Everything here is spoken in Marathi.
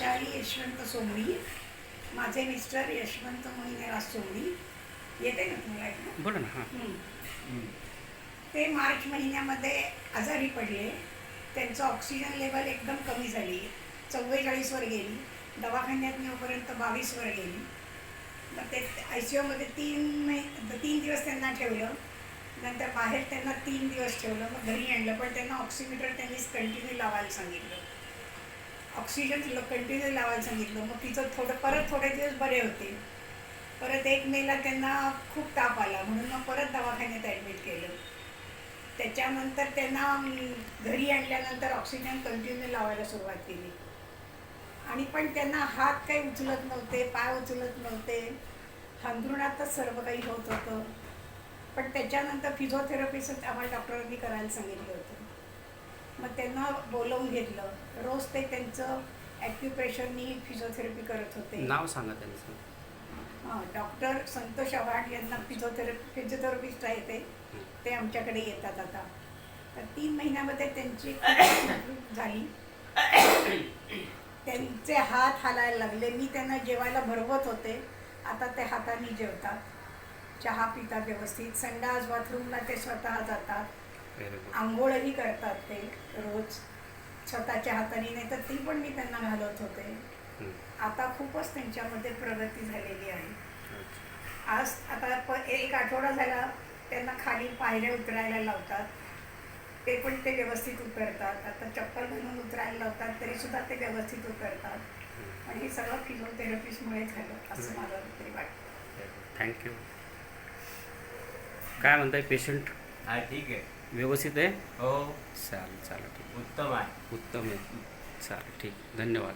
वैशाली यशवंत सोमणी. माझे मिस्टर यशवंत मोहिनीराज सोमणी. येते ना तुम्हाला ऐकणं? बोला ना. हां. ते मार्च महिन्यामध्ये आजारी पडले. त्यांचं ऑक्सिजन लेवल एकदम कमी झाली, 44वर गेली. दवाखान्यात नेऊपर्यंत 22वर गेली. मग ते ICUमध्ये 3 दिवस त्यांना ठेवलं. नंतर बाहेर त्यांना 3 दिवस ठेवलं. मग घरी आणलं, पण त्यांना ऑक्सिमीटर त्यांनीच कंटिन्यू लावायला सांगितलं. ऑक्सिजन कंटिन्यू लावायला सांगितलं. मग तिचं थोडे दिवस बरे होते. परत 1 मेला त्यांना खूप ताप आला, म्हणून मग परत दवाखान्यात ॲडमिट केलं. त्याच्यानंतर त्यांना घरी आणल्यानंतर ऑक्सिजन कंटिन्यू लावायला सुरुवात केली. आणि पण त्यांना हात काही उचलत नव्हते, पाय उचलत नव्हते, अंथरुणातच सर्व काही होत होतं. पण त्याच्यानंतर फिजिओथेरपीचं आम्हाला डॉक्टरांनी करायला सांगितलं होतं. मग त्यांना बोलवून घेतलं. रोज ते त्यांचं ॲक्युप्रेशरनी फिजिओथेरपी करत होते. नाव सांगा त्यांचं. डॉक्टर संतोष आव्हाड यांना फिजिओथेरपिस्ट आहे ते आमच्याकडे येतात आता. तर 3 महिन्यामध्ये त्यांची झाली. त्यांचे हात हालायला लागले. मी त्यांना जेवायला भरवत होते, आता ते हाताने जेवतात, चहा पितात व्यवस्थित, संडास बाथरूमला ते स्वतः जातात, आंघोळही करतात ते रोज स्वतःच्या हाताने. नाही तर ती पण मी त्यांना घालत होते. आता खूपच त्यांच्यामध्ये प्रगती झालेली आहे. आज आता 1 आठवडा झाला त्यांना खाली पायऱ्या उतरायला लावतात, ते पण ते व्यवस्थित उतरतात. आता चप्पल घालून उतरायला लावतात तरीसुद्धा ते व्यवस्थित उतरतात. पण हे सगळं फिजिओथेरपिस्टमुळे झालं असं मला तरी वाटतं. थँक्यू. काय म्हणताय पेशंट? हा, ठीक आहे. व्यवस्थित आहे? हो, चालेल ठीक. उत्तम आहे. उत्तम आहे. चालेल ठीक. धन्यवाद.